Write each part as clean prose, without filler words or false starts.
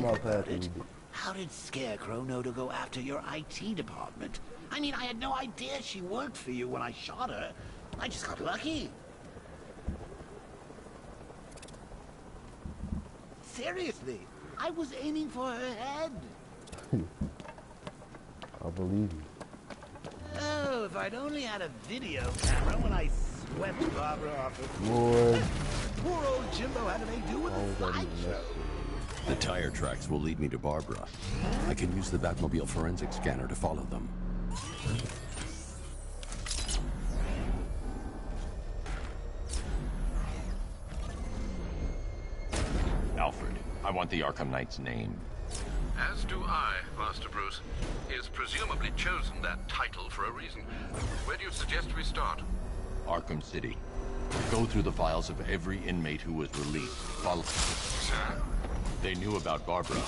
think about it. Path. How did Scarecrow know to go after your IT department? I mean, I had no idea she worked for you when I shot her. I just got lucky. Seriously, I was aiming for her head. I believe you. Oh, if I'd only had a video camera when I swept Barbara off her. Lord. Poor old Jimbo had to make do with a slideshow. The tire tracks will lead me to Barbara. I can use the Batmobile forensic scanner to follow them. Alfred, I want the Arkham Knight's name. As do I, Master Bruce. He has presumably chosen that title for a reason. Where do you suggest we start? Arkham City. Go through the files of every inmate who was released. Follow. Sir? They knew about Barbara.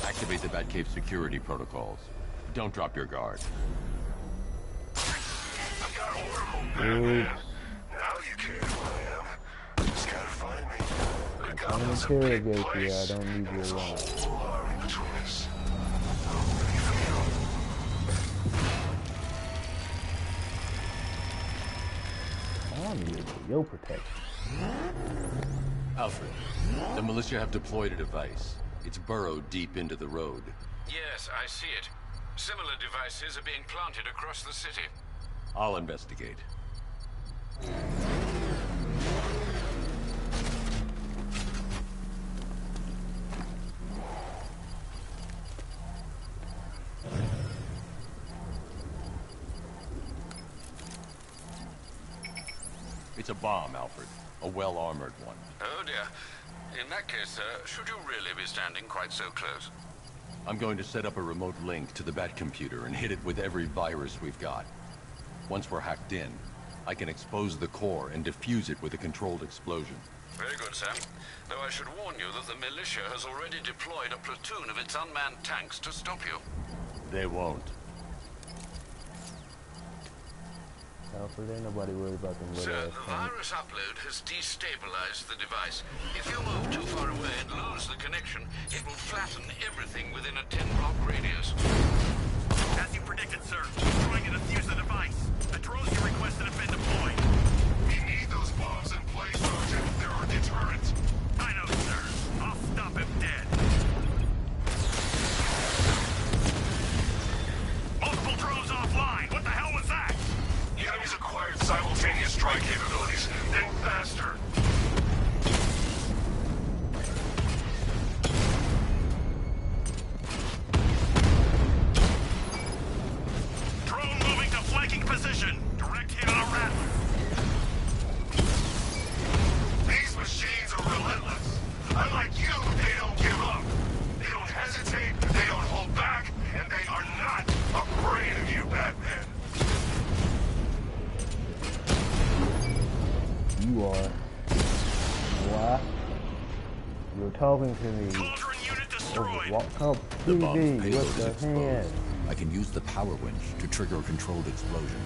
Activate the Batcave security protocols. Don't drop your guard. I got horrible, Batman. Now you care who I am. Just gotta find me. I'm trying to interrogate you. I don't need you alone. I need your protection. Alfred, the militia have deployed a device. It's burrowed deep into the road. Yes, I see it. Similar devices are being planted across the city. I'll investigate. It's a bomb, Alfred. A well-armored one. Oh dear. In that case, should you really be standing quite so close? I'm going to set up a remote link to the Bat computer and hit it with every virus we've got. Once we're hacked in, I can expose the core and defuse it with a controlled explosion. Very good, Sam. Though I should warn you that the militia has already deployed a platoon of its unmanned tanks to stop you. They won't. Alfred, ain't nobody worried about them little Sir, ass the tanks. virus upload has destabilized the device. If you move too far away and lose the connection, it will flatten everything within a 10-block radius. As you predicted, sir, trying to defuse the device. The drones you requested have been deployed. We need those bombs in place, Sergeant. They're our deterrent. I know, sir. I'll stop him dead. Multiple drones offline. What the hell was that? The enemy's acquired simultaneous strike capabilities, then faster. Drone moving to flanking position. Direct hit on a rattler. These machines are relentless. Unlike you, they don't give up. They don't hesitate, they don't hold back, and they are not afraid of you, Batman. You are. What? You're talking to me Cauldron unit destroyed. over what The bomb's TV payload with is the exposed. hand. I can use the power winch to trigger a controlled explosion.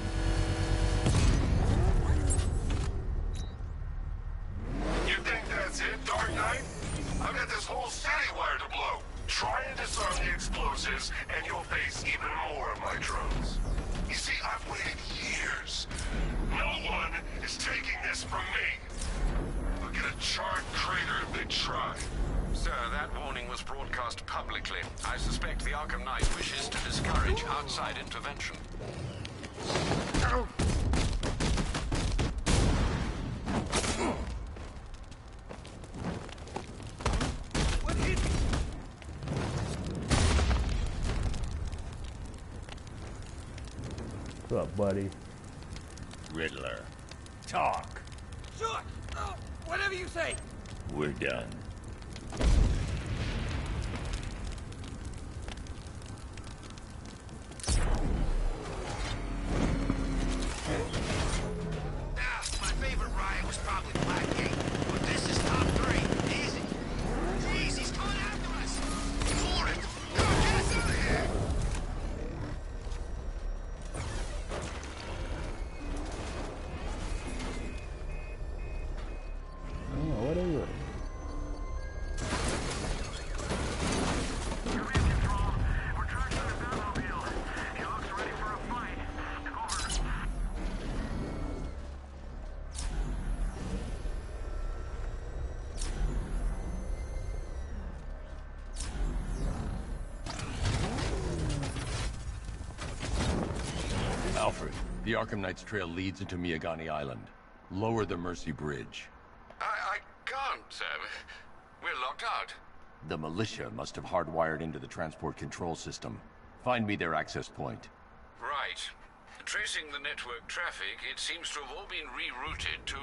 You think that's it, Dark Knight? I've got this whole city wired to blow. Try and disarm the explosives, and you'll face even more of my drones. You see, I've waited years. No one is taking this from me. They'll get a charred crater if they try. Sir, that warning was broadcast publicly. I suspect the Arkham Knight wishes to discourage outside intervention. What hit me? What's up, buddy? Riddler, talk. Sure. Oh, whatever you say. We're done. My favorite riot was probably Blackgate, but this is top 3. Easy. Jeez, he's coming after us. Ignore it. Get us out of here. Oh, what are you? The Arkham Knight's trail leads into Miagani Island. Lower the Mercy Bridge. I can't, sir. We're locked out. The militia must have hardwired into the transport control system. Find me their access point. Right. Tracing the network traffic, it seems to have all been rerouted to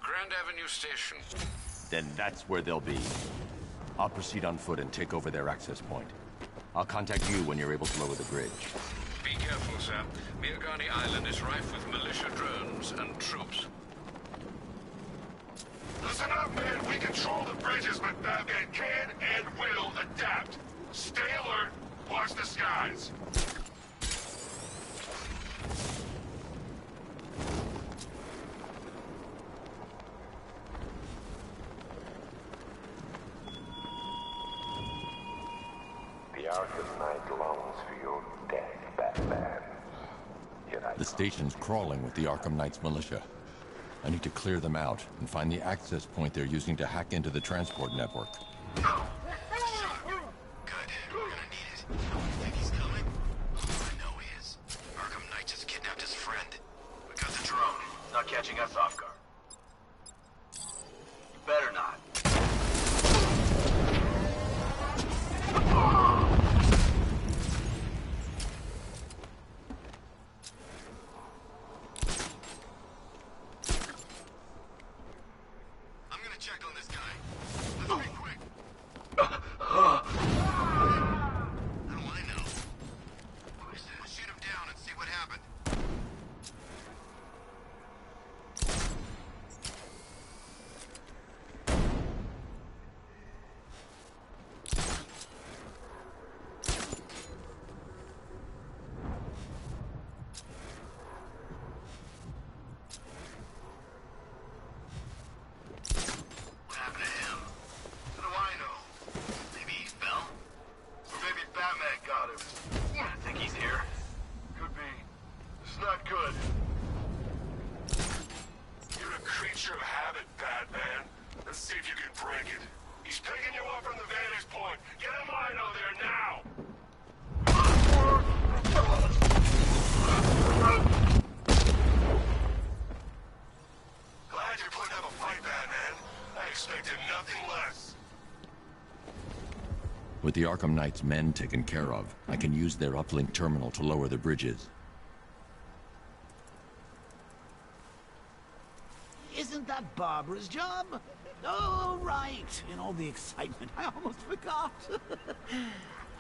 Grand Avenue Station. Then that's where they'll be. I'll proceed on foot and take over their access point. I'll contact you when you're able to lower the bridge. Be careful, sir. Miagani Island is rife with militia drones and troops. Listen up, man. We control the bridges, but Batman can and will adapt. Stay alert. Watch the skies. The Arkham Knight longs for your death, Batman. Yet The station's crawling with the Arkham Knight's militia. I need to clear them out and find the access point they're using to hack into the transport network. Good. We're gonna need it. You think he's coming? I know he is. Arkham Knight just kidnapped his friend. We got the drone. Not catching us off guard. You better not. I'm gonna check on this guy. Let's be quick. How do I know? We'll shoot him down and see what happened. What happened to him? How do I know? Maybe he fell? Or maybe Batman got him. Think he's here? Could be. It's not good. You're a creature of habit, Batman. Let's see if you can break it. He's picking you up from the vantage point. Get a Mino there now! Glad you're putting up a fight, Batman. I expected nothing less. With the Arkham Knight's men taken care of, I can use their uplink terminal to lower the bridges. Isn't that Barbara's job? Oh, right. In all the excitement, I almost forgot.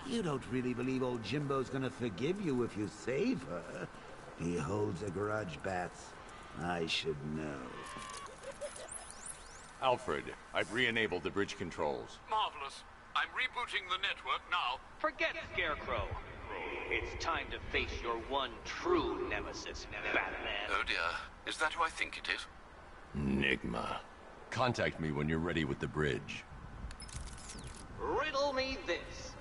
You don't really believe old Jimbo's gonna forgive you if you save her. He holds a grudge, Bats. I should know. Alfred, I've re-enabled the bridge controls. Marvelous. I'm rebooting the network now. Forget Scarecrow. It's time to face your one true nemesis, Batman. Oh dear. Is that who I think it is? Enigma. Contact me when you're ready with the bridge. Riddle me this.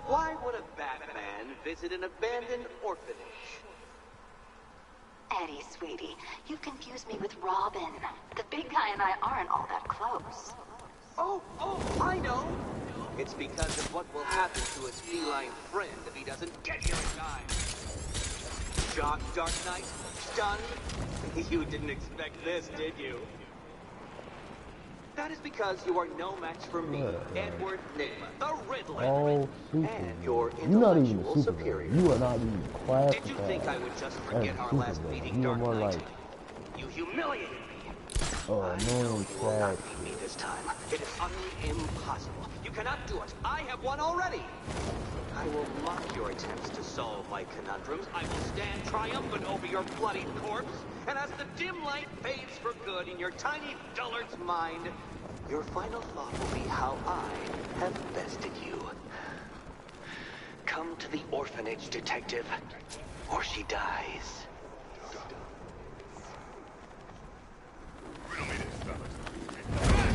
Why would a Batman visit an abandoned orphanage? Eddie, sweetie, you confused me with Robin. The big guy and I aren't all that close. Oh, I know. It's because of what will happen to his feline friend if he doesn't get here in time. Shocked, Dark Knight? Stunned? You didn't expect this, did you? That is because you are no match for me, Edward Nigma, the Riddler, Oh, and your Superman. You're not even a intellectual Superman. superior. You are not even classified. Did you think I would just as forget our last Superman. meeting, You are Dark more Knight? like You humiliated me. oh, I know annoying you will not trash. beat me this time. It is utterly impossible. You cannot do it. I have won already. I will mock your attempts to solve my conundrums. I will stand triumphant over your bloody corpse. And as the dim light fades for good in your tiny dullard's mind, your final thought will be how I have bested you. Come to the orphanage, detective, or she dies. Riddle me this, fellas.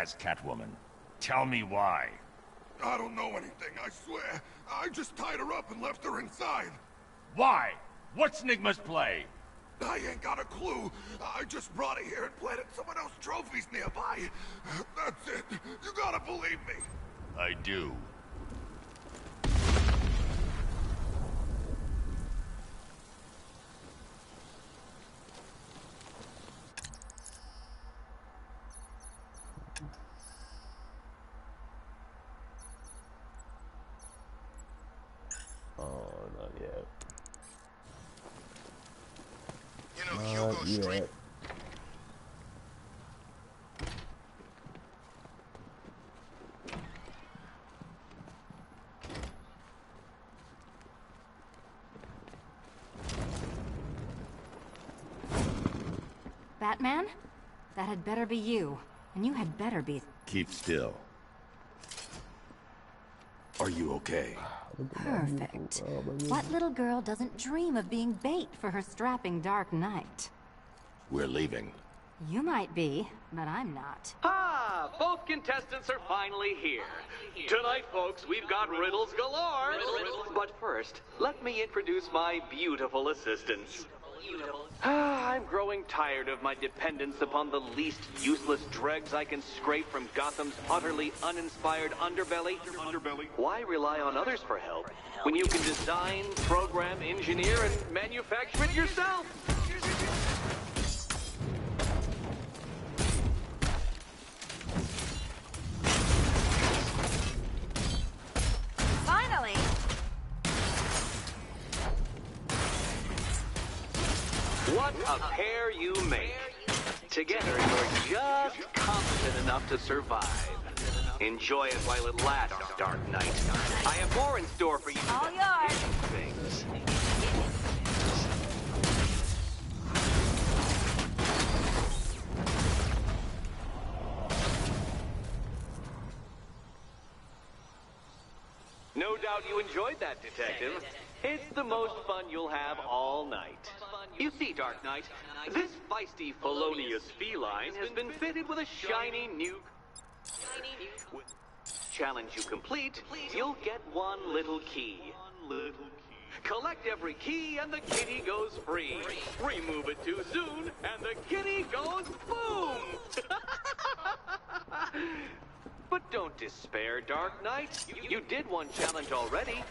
has Catwoman? Tell me why. I don't know anything, I swear. I just tied her up and left her inside. Why? What's Nigma's play? I ain't got a clue. I just brought her here and planted someone else's trophies nearby. That's it. You gotta believe me. I do. Oh, not yet. You know, Hugo Street. Batman? That had better be you. And you had better be... Keep still. Are you okay? Perfect. What little girl doesn't dream of being bait for her strapping Dark Knight? We're leaving. You might be, but I'm not. Ah, both contestants are finally here. Tonight, folks, we've got riddles galore. But first, let me introduce my beautiful assistants. I'm growing tired of my dependence upon the least useless dregs I can scrape from Gotham's utterly uninspired underbelly. Why rely on others for help when you can design, program, engineer, and manufacture it yourself? Finally! What a pair you make. Together, you're just competent enough to survive. Enjoy it while it lasts, Dark Knight. I have more in store for you. All yours. Things. No doubt you enjoyed that, Detective. It's the most fun you'll have all night. You see, Dark Knight, this feisty, felonious feline has been fitted with a shiny new... Challenge you complete, you'll get one little key. Collect every key and the kitty goes free. Remove it too soon and the kitty goes boom! But don't despair, Dark Knight. You did one challenge already.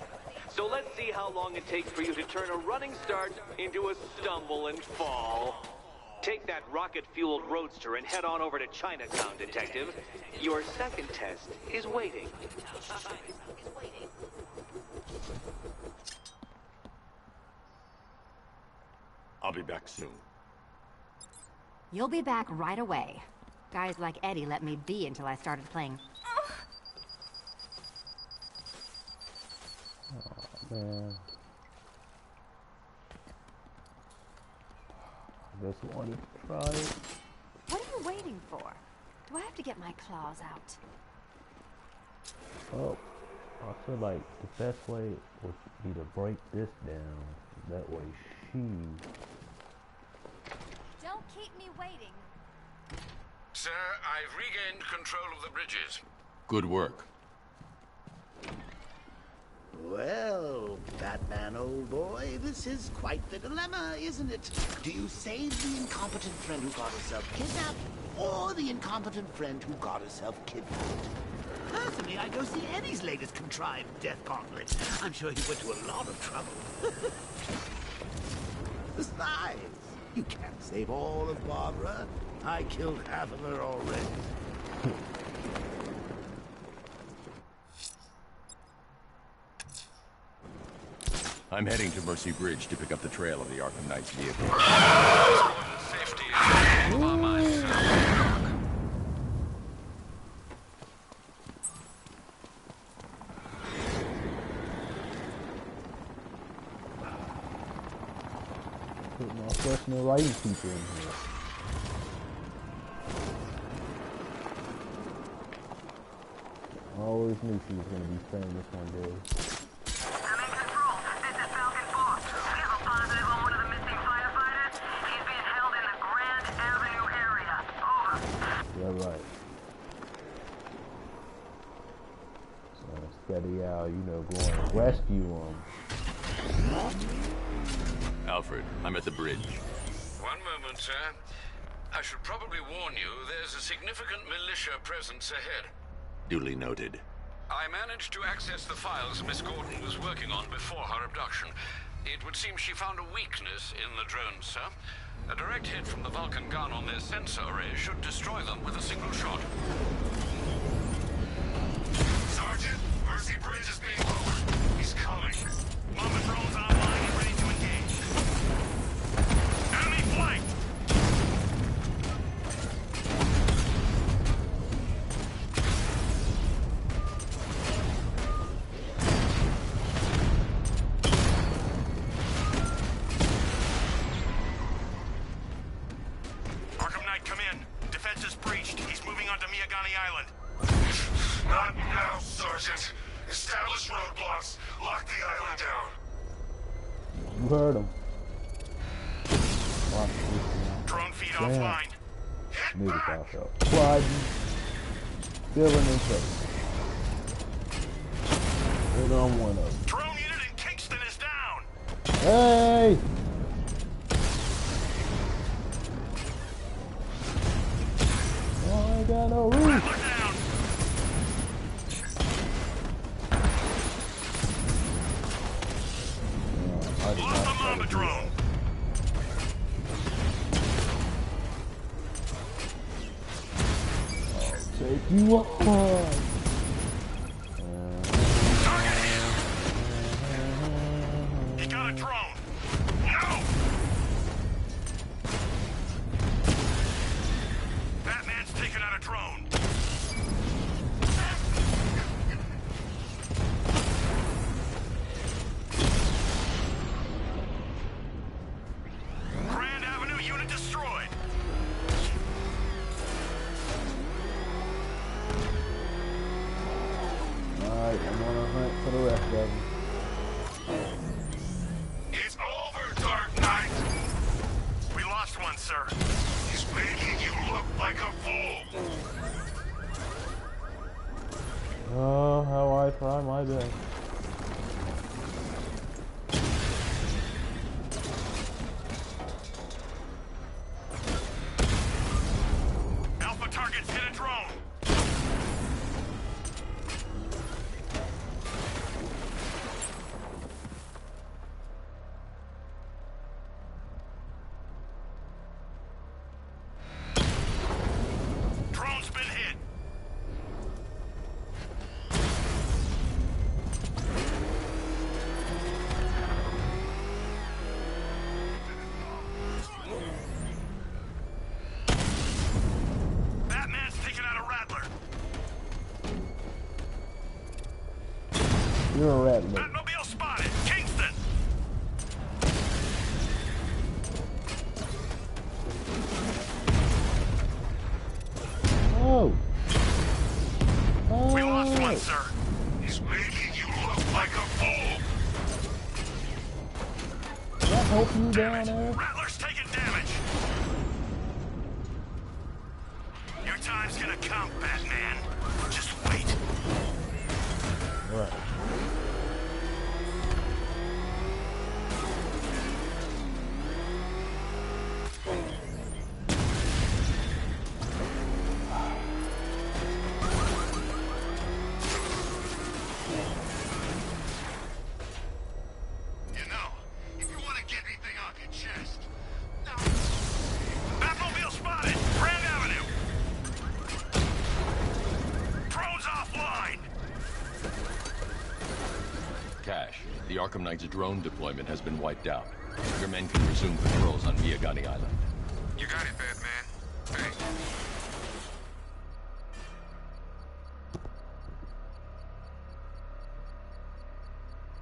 So let's see how long it takes for you to turn a running start into a stumble and fall. Take that rocket-fueled roadster and head on over to Chinatown, Detective. Your second test is waiting. I'll be back soon. You'll be back right away. Guys like Eddie let me be until I started playing. Oh, man. I just wanted to try it. What are you waiting for? Do I have to get my claws out? Oh, I feel like the best way would be to break this down. That way she... Don't keep me waiting. Sir, I've regained control of the bridges. Good work. Well, Batman, old boy, this is quite the dilemma, isn't it? Do you save the incompetent friend who got herself kidnapped, or the incompetent friend who got herself kidnapped? Personally, I'd go see Eddie's latest contrived death gauntlet. I'm sure he went to a lot of trouble. Besides, you can't save all of Barbara. I killed half of her already. I'm heading to Mercy Bridge to pick up the trail of the Arkham Knight's vehicle. Safety is on our minds, sir. Put my personal writing teacher in here. I always knew she was going to be famous one day. I'm in control. This is Falcon 4. We have a positive on one of the missing firefighters. He's being held in the Grand Avenue area. Over. Yeah, right. instead of y'all, you know, going to rescue them. Alfred, I'm at the bridge. One moment, sir. I should probably warn you, there's a significant militia presence ahead. Duly noted. I managed to access the files Miss Gordon was working on before her abduction. It would seem she found a weakness in the drones, sir. A direct hit from the Vulcan gun on their sensor array should destroy them with a single shot. Sergeant, Mercy Bridge is being lowered. He's coming. Mama drones online and ready to engage. Enemy flank! Arkham Knight, come in. Defense is breached. He's moving onto Miyagani Island. Not now, Sergeant. Establish roadblocks. Lock the island down. You heard him. Drone feed Damn. offline. Need to back up. Sliding. Filling in place. Hit on one of them. Drone unit in Kingston is down. Hey! Oh, I ain't got no roof. Rattler down. I did Lost not the try Mamba to do drone. that. Take you up. Target him. He got a drone. No. Batman's taken out a drone. Grand Avenue unit destroyed. Alright, I'm on a hunt for the rest of them. It's over, Dark Knight. We lost one, sir. He's making you look like a fool. Oh, how I try my best. Alpha targets hit a drone. Drone's been hit. Batman's taken out a Rattler. You're a rat, man. Batmobile spotted. Kingston. Oh! Oh! We lost one, sir. He's making you look like a fool. That help you Damn down it. there? Rattler's taking damage. Your time's gonna come, Batman. Just wait. Alright. You know, if you want to get anything off your chest. Batmobile spotted! Grand Avenue! Drone's offline! Cash, the Arkham Knight's drone deployment has been wiped out. Your men can resume patrols on Miyagani Island. You got it, Batman. Thanks.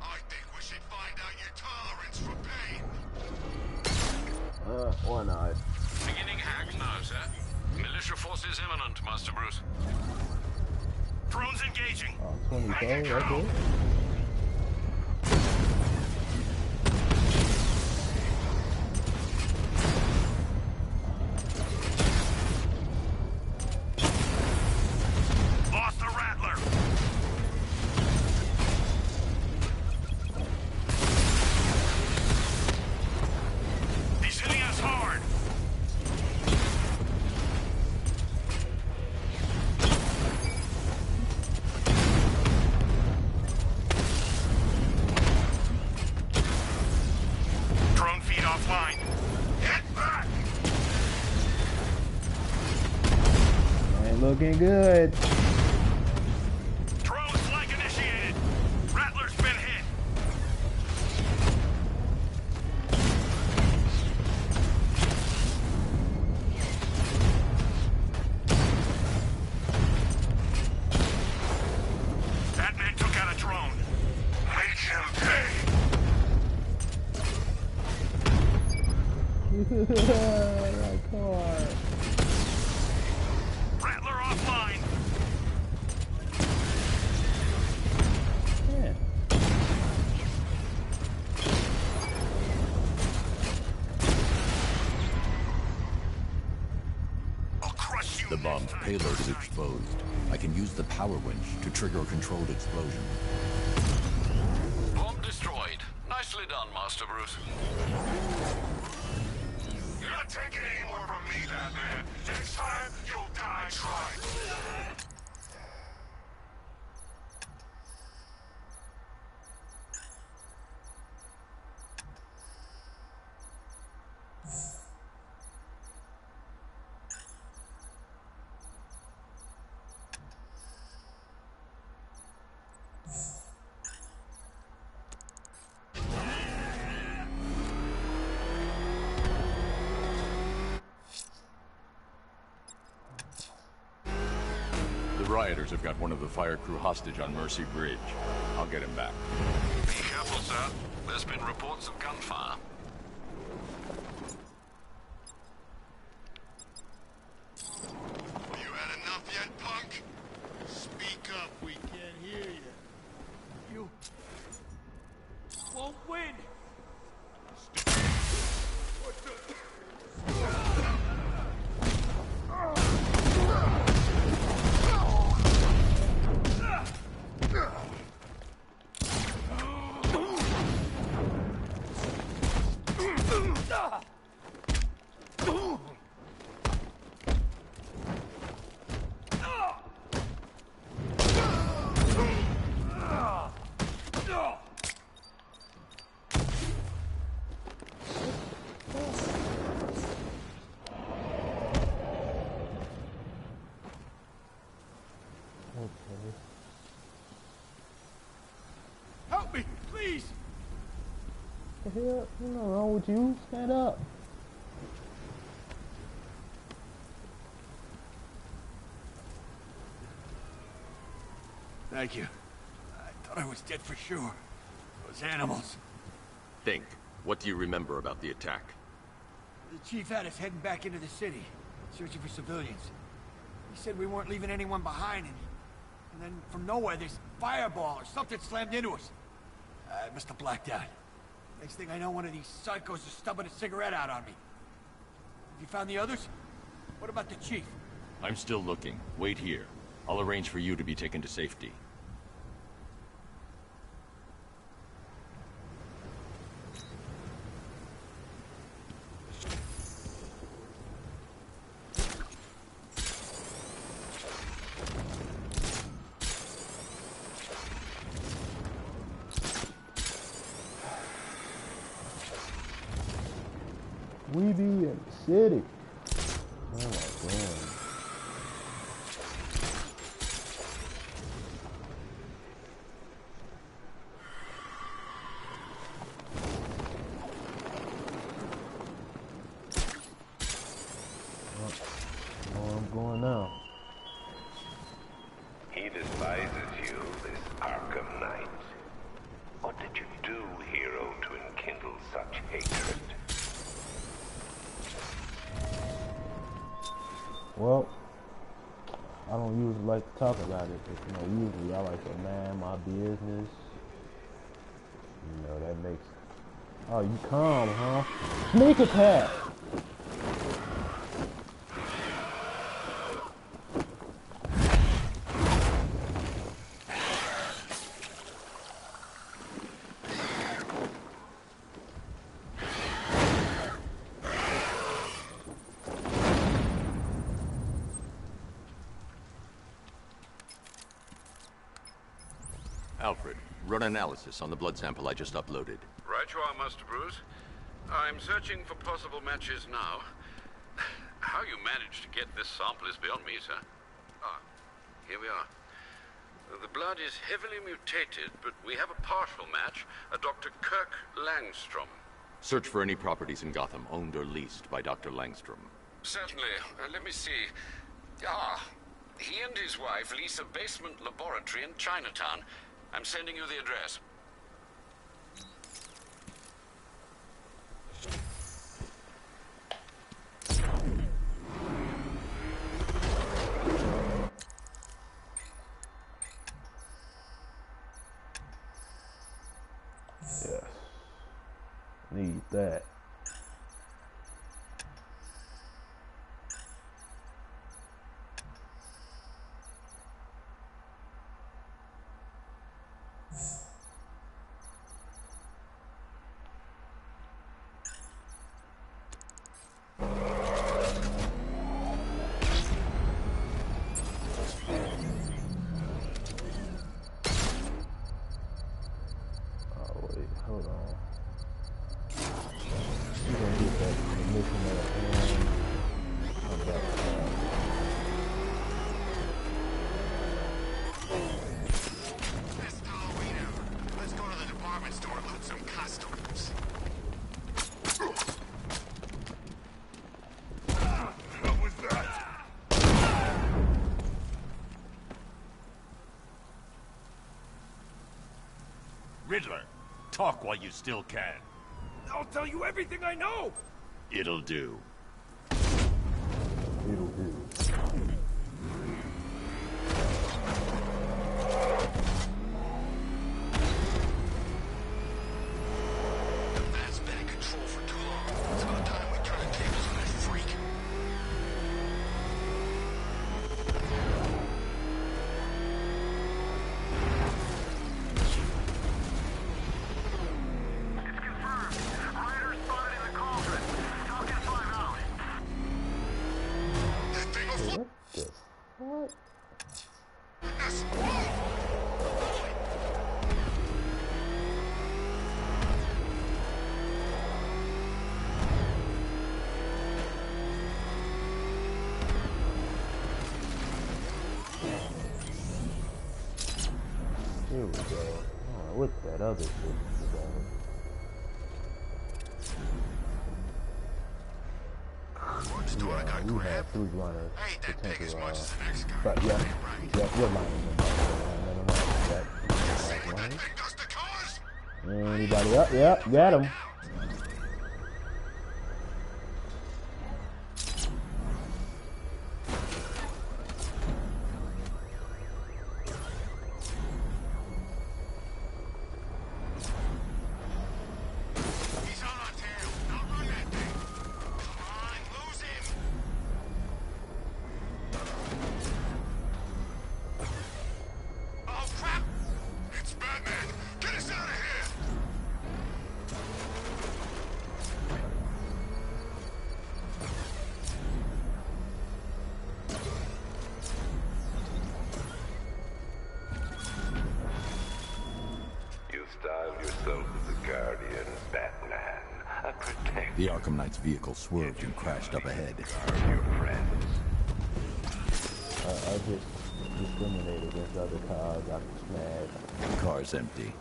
I think we should find out your tolerance for pain. Or not. Beginning hacks now, sir. Militia forces imminent, Master Bruce. Drone's engaging. Oh, 20K, that's it. Lost the Rattler. offline. Get back! Ain't looking good. Drone flag initiated. Rattler's been hit. That man took out a drone. Make him pay. That car. Rattler offline. Yeah. I'll crush you. The bomb's payload is exposed. I can use the power winch to trigger a controlled explosion. Bomb destroyed. Nicely done, Master Bruce. You're not taking any more from me, Batman. Next time, you'll die trying. The rioters have got one of the fire crew hostage on Mercy Bridge. I'll get him back. Be careful, sir. There's been reports of gunfire. You had enough yet, punk? Speak up, we can't hear you. You won't win. Help me, please. What the hell? What's wrong with you? Stand up. Thank you. I thought I was dead for sure. Those animals. Think. What do you remember about the attack? The chief had us heading back into the city, searching for civilians. He said we weren't leaving anyone behind, and then from nowhere, this fireball or something slammed into us. I must have blacked out. Next thing I know, one of these psychos is stubbing a cigarette out on me. Have you found the others? What about the chief? I'm still looking. Wait here. I'll arrange for you to be taken to safety. We be in the city. Oh my god. Oh, I'm going now. He despises you, this Arkham Knight. What did you do, hero, to enkindle such hatred? Well, I don't usually like to talk about it, but usually I like to mind my business. That makes. Oh, you calm, huh? Sneak attack! Alfred, run analysis on the blood sample I just uploaded. Right you are, Master Bruce. I'm searching for possible matches now. How you managed to get this sample is beyond me, sir. Ah, here we are. The blood is heavily mutated, but we have a partial match, a Dr. Kirk Langstrom. Search for any properties in Gotham owned or leased by Dr. Langstrom. Certainly. Let me see. Ah, he and his wife lease a basement laboratory in Chinatown. I'm sending you the address. Yes. Need that. Hold on. We're gonna get that mission at hand. Come back. It's Halloween hour. Let's go to the department store and loot some costumes. What was that? Riddler, talk while you still can. I'll tell you everything I know! It'll do. It'll do. That's been in control for too long. It's about time we turn the tables on that freak. It's confirmed. Rider spotted in the cauldron. Talk in 5 hours. That thing will fly. What? Yes. Here we go. Oh, what's that other shit? Yeah, we have 3 runners. I ain't that big as much as the next guy. But yeah, you're lying. Just the cause? Anybody up? Yep, got him. He's on our tail. Outrun that thing. Come on, lose him. Oh, crap! It's Batman! Get us out of here! You style yourself as a guardian, Batman. A protector The Arkham Knight's vehicle swerved and crashed up ahead. of your friends. I just discriminate against other cars after smash. The car's empty.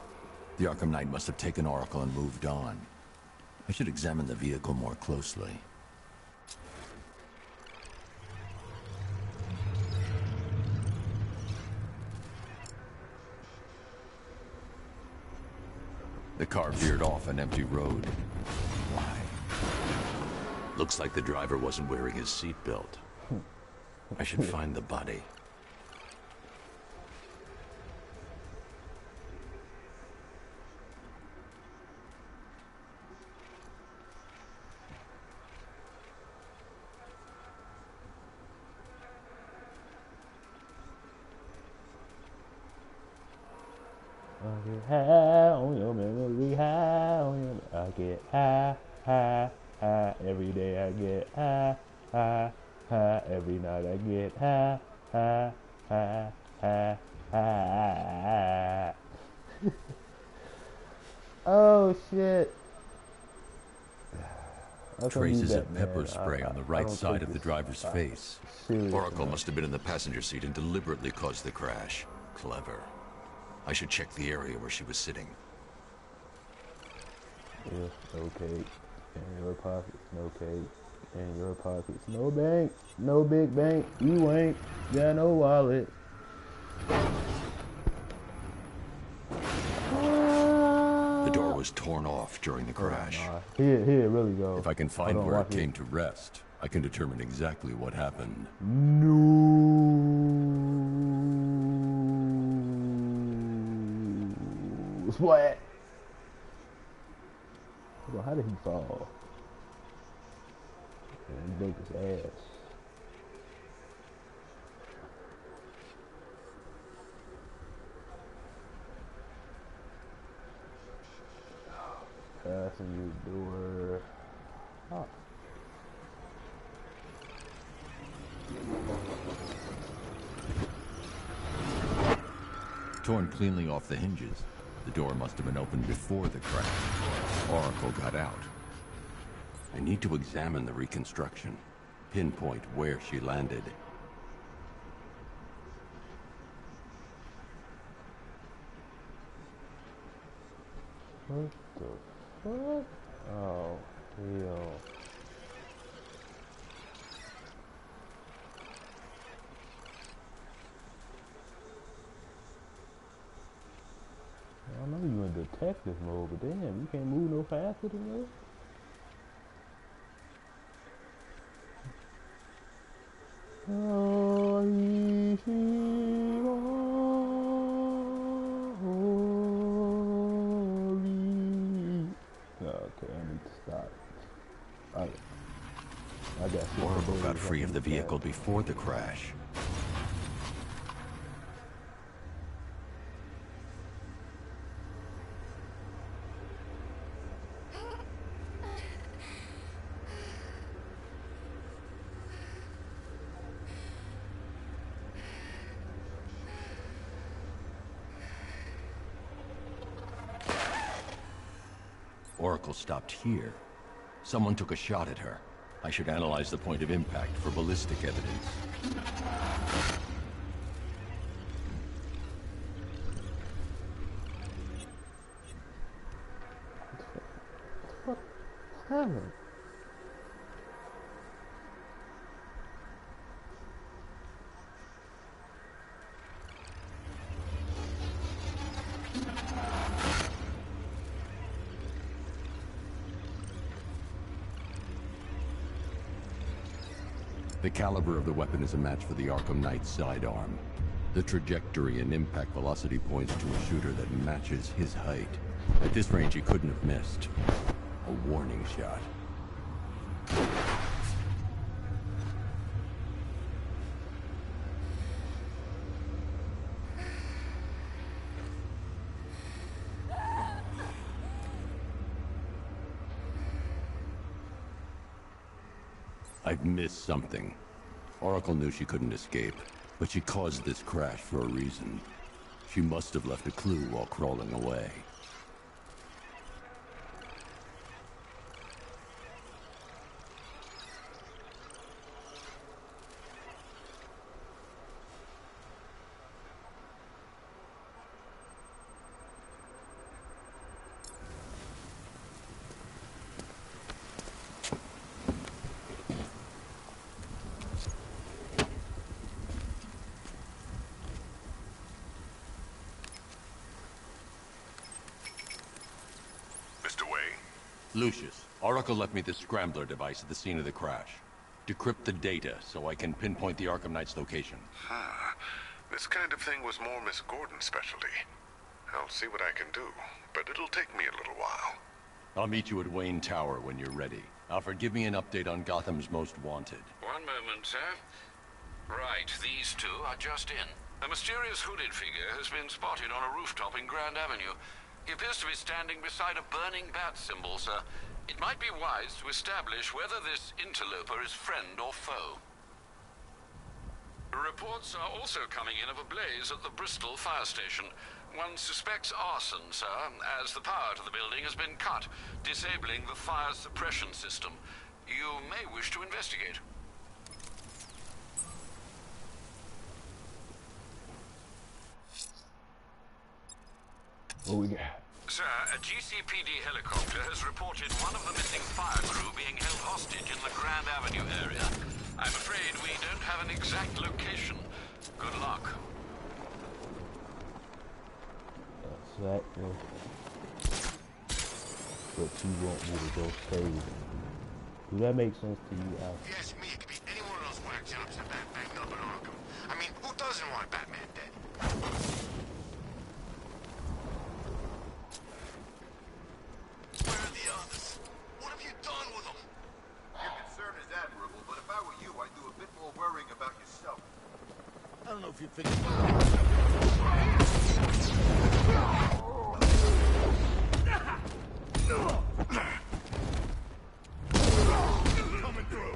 The Arkham Knight must have taken Oracle and moved on. I should examine the vehicle more closely. The car veered off an empty road. Why? Looks like the driver wasn't wearing his seatbelt. I should find the body. I get high on your memory, high on your. I get high. Every day I get high. Every night I get high. Oh shit. How come you Traces of Batman? pepper spray on the I right don't side take of the this driver's face. serious Oracle enough. must have been in the passenger seat and deliberately caused the crash. Clever. I should check the area where she was sitting. Yeah, no cake. In your pockets, no cake. In your pockets, no bank. No big bank. You ain't got no wallet. The door was torn off during the crash. Here it really goes. If I can find Hold on, where watch it came to rest, I can determine exactly what happened. No. What? Well, how did he fall? And he broke his ass. Fasten your door. Oh. Torn cleanly off the hinges. The door must have been opened before the crash. Oracle got out. I need to examine the reconstruction. Pinpoint where she landed. What the fuck? Oh, hell. I know you in detective mode, but damn, you can't move no faster than that. Oh, okay, I need to stop. I got you. Oracle got free of the vehicle before the crash. Oracle stopped here. Someone took a shot at her. I should analyze the point of impact for ballistic evidence. What happened? The caliber of the weapon is a match for the Arkham Knight's sidearm. The trajectory and impact velocity points to a shooter that matches his height. At this range, he couldn't have missed. A warning shot. I've missed something. Oracle knew she couldn't escape, but she caused this crash for a reason. She must have left a clue while crawling away. Lucius, Oracle left me the scrambler device at the scene of the crash. Decrypt the data so I can pinpoint the Arkham Knight's location. This kind of thing was more Miss Gordon's specialty. I'll see what I can do, but it'll take me a little while. I'll meet you at Wayne Tower when you're ready. Alfred, give me an update on Gotham's Most Wanted. One moment, sir. Right, these two are just in. A mysterious hooded figure has been spotted on a rooftop in Grand Avenue. He appears to be standing beside a burning bat symbol, sir. It might be wise to establish whether this interloper is friend or foe. Reports are also coming in of a blaze at the Bristol fire station. One suspects arson, sir, as the power to the building has been cut, disabling the fire suppression system. you may wish to investigate. What we got? Sir, a GCPD helicopter has reported one of the missing fire crew being held hostage in the Grand Avenue area. I'm afraid we don't have an exact location. Good luck. Exactly. But you want me to go save him. Do that make sense to you, Al? If you ask me, it could be any one of those whack jobs that banged up in Arkham. I mean, who doesn't want Batman dead? Where are the others? What have you done with them? Your concern is admirable, but if I were you, I'd do a bit more worrying about yourself. I don't know if you think... Coming through.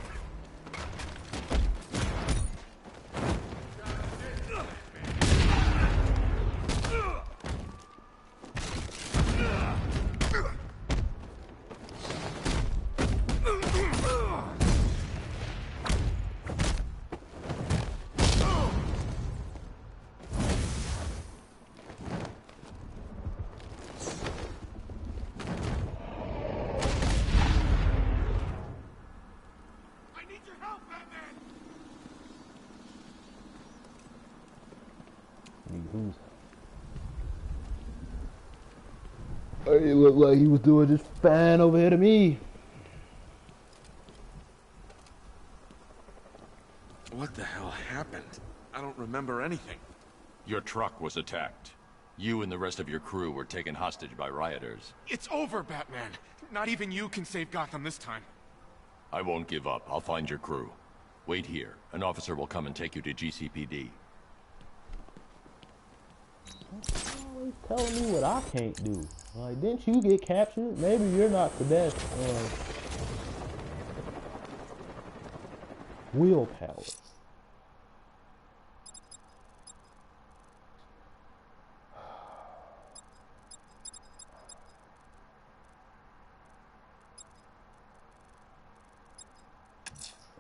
He looked like he was doing just fine over here to me. What the hell happened? I don't remember anything. Your truck was attacked. You and the rest of your crew were taken hostage by rioters. It's over, Batman. Not even you can save Gotham this time. I won't give up. I'll find your crew. Wait here. An officer will come and take you to GCPD. Always telling me what I can't do. Like, didn't you get captured? Maybe you're not the best willpower.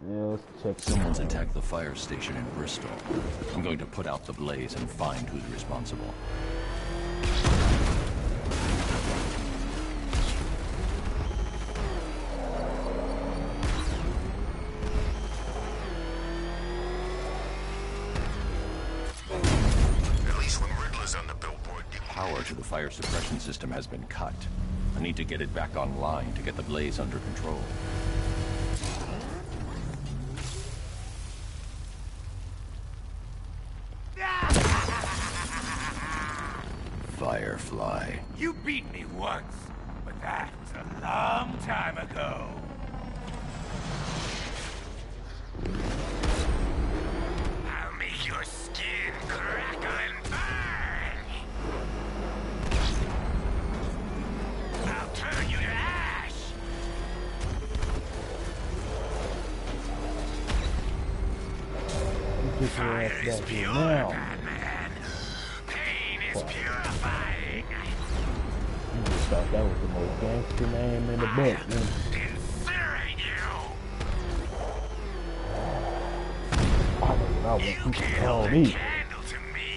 Yeah, let's check. Someone's attacked the fire station in Bristol. I'm going to put out the blaze and find who's responsible. At least when Riddler's on the billboard, Power to the fire suppression system has been cut. I need to get it back online to get the blaze under control. Firefly. You beat me once, but that was a long time ago. I'll make your skin crackle and burn. I'll turn you to ash. Fire is pure, Batman. Pain is purifying. I just thought that was the most gangster name in the book. Incinerate I want people to call you. me. Candle to me.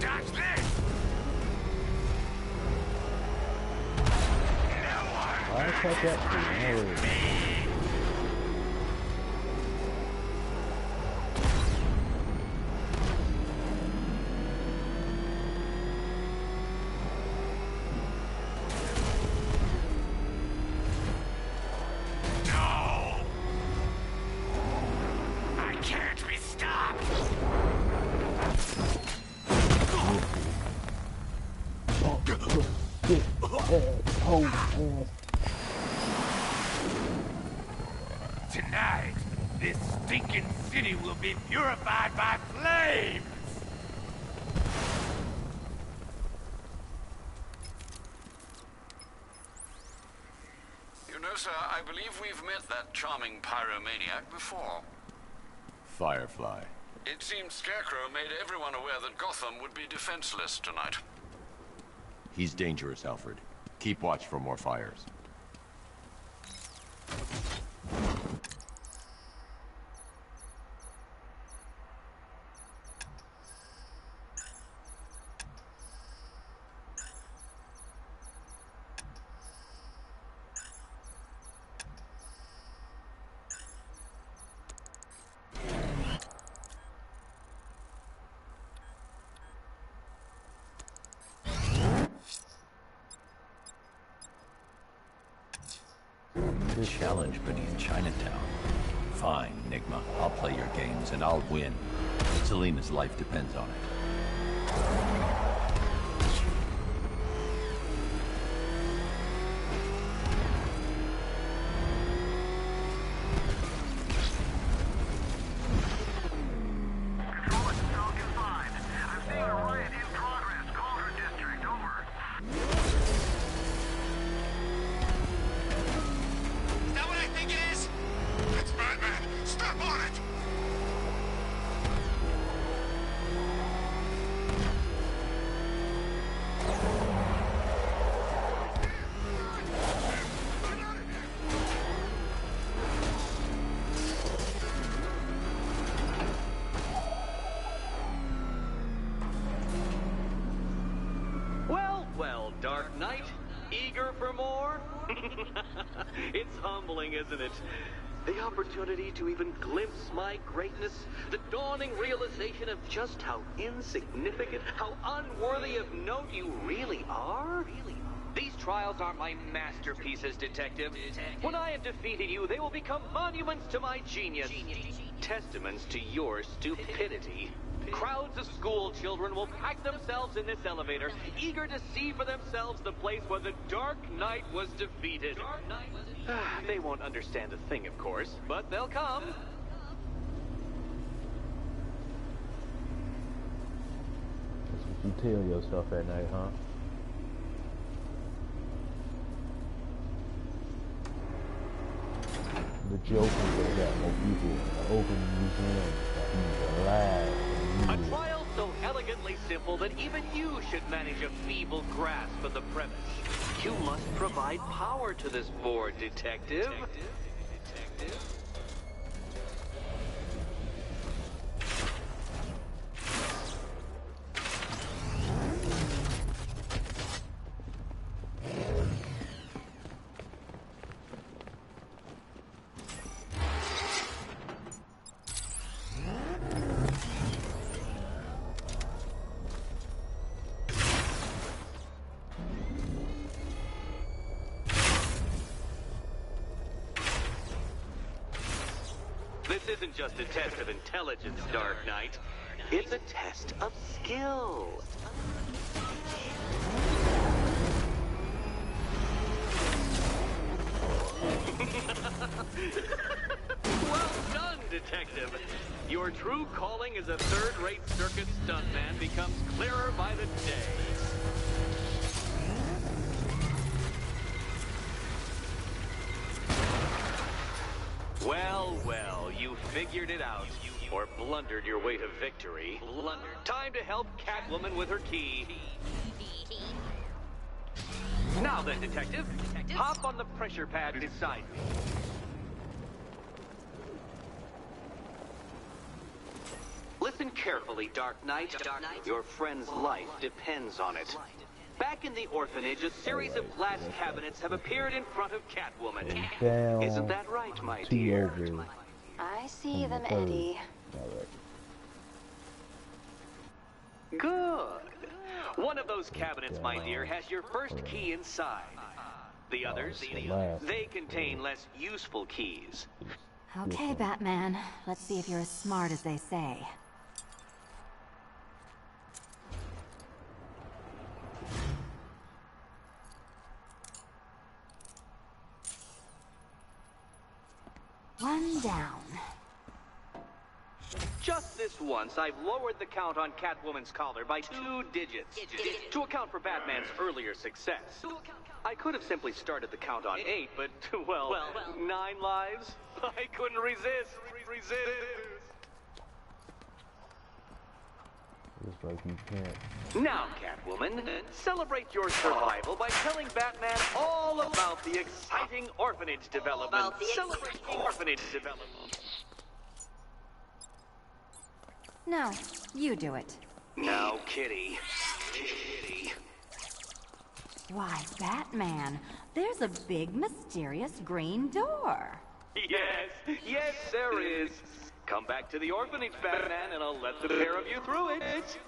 Dodge this. I'll check that for you. Tonight, this stinking city will be purified by flames! You know, sir, I believe we've met that charming pyromaniac before. Firefly. It seems Scarecrow made everyone aware that Gotham would be defenseless tonight. He's dangerous, Alfred. Keep watch for more fires. Challenge beneath Chinatown. Fine, Enigma. I'll play your games and I'll win. Selina's life depends on it. Well, Dark Knight, eager for more? It's humbling, isn't it? The opportunity to even glimpse my greatness, the dawning realization of just how insignificant, how unworthy of note you really are? These trials are my masterpieces, Detective. When I have defeated you, they will become monuments to my genius. Testaments to your stupidity. Crowds of school children will pack themselves in this elevator, eager to see for themselves the place where the Dark Knight was defeated. They won't understand a thing, of course, but they'll come. That's what you tell yourself at night, huh? The Joker got more people in the open museum. He's alive. A trial so elegantly simple that even you should manage a feeble grasp of the premise. You must provide power to this board, Detective. This isn't just a test of intelligence, Dark Knight. It's a test of skill. Well done, Detective. Your true calling as a third-rate circus stuntman becomes clearer by the day. Well, you figured it out. Or blundered your way to victory. Time to help Catwoman with her key. Now then, Detective, hop on the pressure pad beside me. Listen carefully, Dark Knight. Your friend's life depends on it. Back in the orphanage, a series of glass cabinets have appeared in front of Catwoman. Isn't that right, my dear? I see them, Eddie. Good. One of those cabinets, my dear, has your first key inside. The others, they contain less useful keys. Okay, Batman. Let's see if you're as smart as they say. One down. Just this once, I've lowered the count on Catwoman's collar by 2 digits to account for Batman's earlier success. I could have simply started the count on 8, but, well, 9 lives? I couldn't resist. Just like you can't. Now, Catwoman, celebrate your survival by telling Batman all about the exciting orphanage development. Celebrate orphanage development. No, you do it. Now, Kitty. Kitty. Why, Batman, there's a big, mysterious green door. Yes, yes, there is. Come back to the orphanage, Batman, and I'll let the pair of you through it.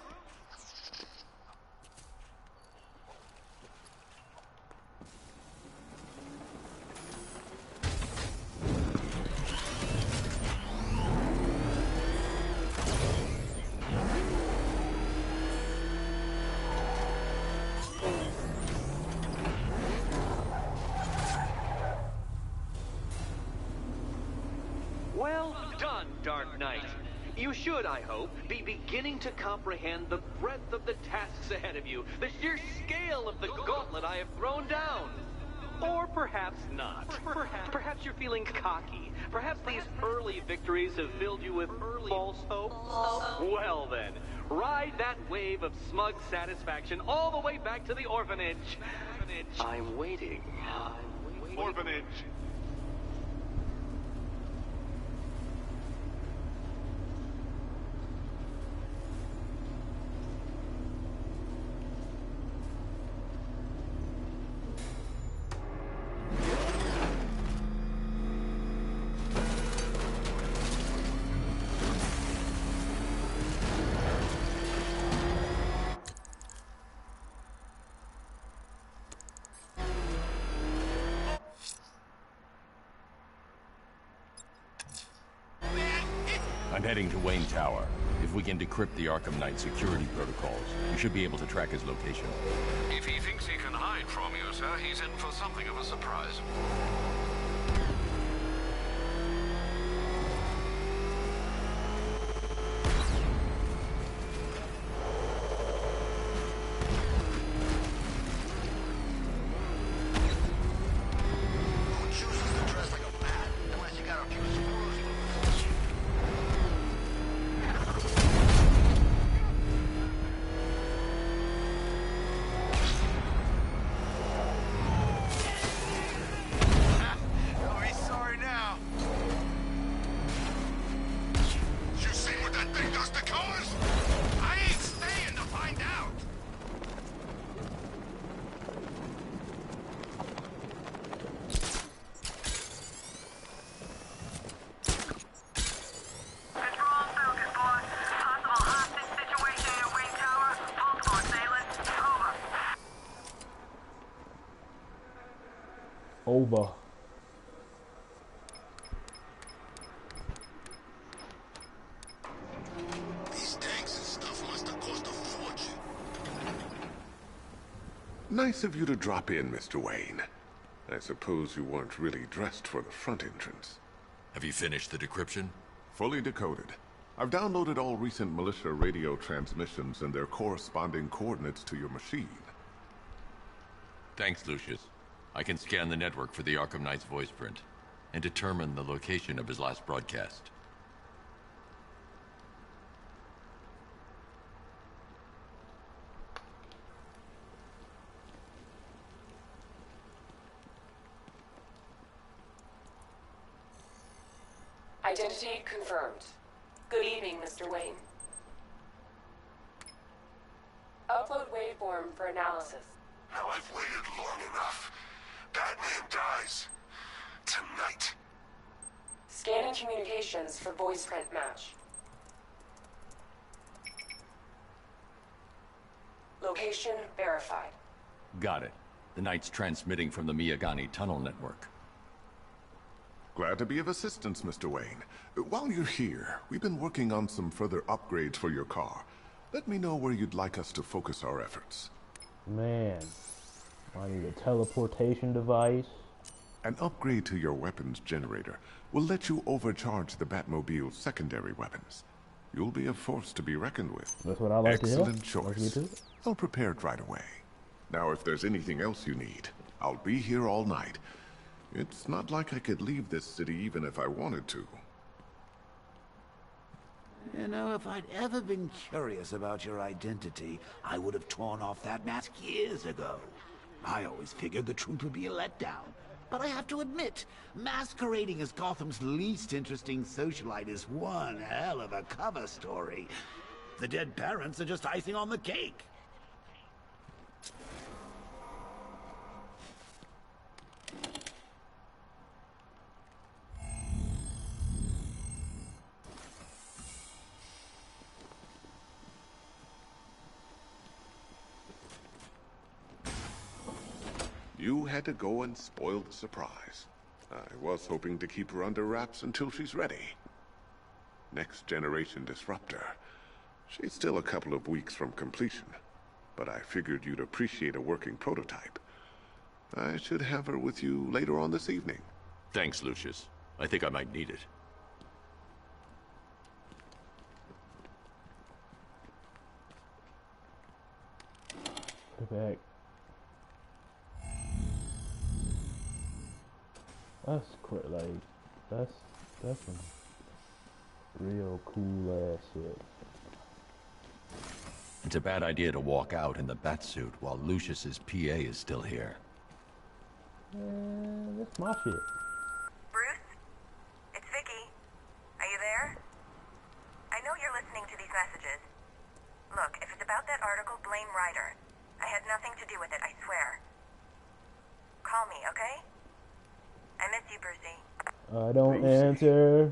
Well done, Dark Knight. You should, I hope, be beginning to comprehend the breadth of the tasks ahead of you, the sheer scale of the gauntlet I have thrown down. Or perhaps not. Perhaps you're feeling cocky. Perhaps these early victories have filled you with false hope. Well then, ride that wave of smug satisfaction all the way back to the orphanage. I'm waiting. Orphanage. I'm heading to Wayne Tower. If we can decrypt the Arkham Knight security protocols, we should be able to track his location. If he thinks he can hide from you, sir, he's in for something of a surprise. Over. These tanks and stuff must have cost a fortune. Nice of you to drop in, Mr. Wayne. I suppose you weren't really dressed for the front entrance. Have you finished the decryption? Fully decoded. I've downloaded all recent militia radio transmissions and their corresponding coordinates to your machine. Thanks, Lucius. I can scan the network for the Arkham Knight's voice print and determine the location of his last broadcast. Identity confirmed. Good evening, Mr. Wayne. Upload waveform for analysis. Now I've waited long enough. Batman dies. Tonight. Scanning communications for voice print match. Location verified. Got it. The Knight's transmitting from the Miyagani tunnel network. Glad to be of assistance, Mr. Wayne. While you're here, we've been working on some further upgrades for your car. Let me know where you'd like us to focus our efforts. Man, I need a teleportation device. An upgrade to your weapons generator will let you overcharge the Batmobile's secondary weapons. You'll be a force to be reckoned with. That's what I like to hear. Excellent choice. I'll prepare it right away. Now, if there's anything else you need, I'll be here all night. It's not like I could leave this city even if I wanted to. You know, if I'd ever been curious about your identity, I would have torn off that mask years ago. I always figured the truth would be a letdown. But I have to admit, masquerading as Gotham's least interesting socialite is one hell of a cover story. The dead parents are just icing on the cake. You had to go and spoil the surprise. I was hoping to keep her under wraps until she's ready. Next generation disruptor. She's still a couple of weeks from completion, but I figured you'd appreciate a working prototype. I should have her with you later on this evening. Thanks, Lucius. I think I might need it. Go back. That's quite like that's some real cool ass shit. It's a bad idea to walk out in the Batsuit while Lucius's PA is still here. That's my shit. Bruce? It's Vicky. Are you there? I know you're listening to these messages. Look, if it's about that article, blame Ryder. I had nothing to do with it, I swear. Call me, okay? I miss you, Brucey. I don't answer.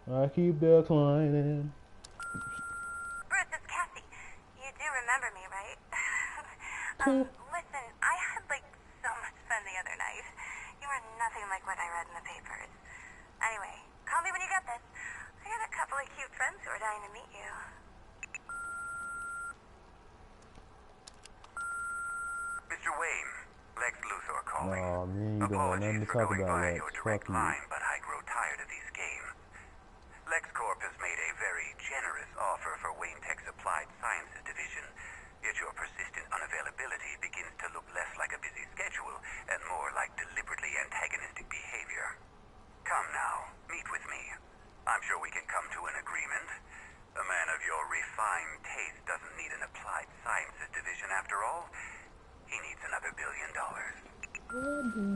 I keep declining. Bruce, it's Cassie. You do remember me, right? Listen, I had so much fun the other night. You are nothing like what I read in the papers. Anyway, call me when you get this. I got a couple of cute friends who are dying to meet you. Mr. Wayne, Lex Luthor calling. Oh man, you don't want nothing to talk about, Lex. Fuck you. But I grow tired of these games. LexCorp has made a very generous offer for Wayne Tech's Applied Sciences division, yet your persistent unavailability begins to look less like a busy schedule and more like deliberately antagonistic behavior. Come now, meet with me. I'm sure we can come to an agreement. A man of your refined taste doesn't need an Applied Sciences division after all. He needs another $1 billion.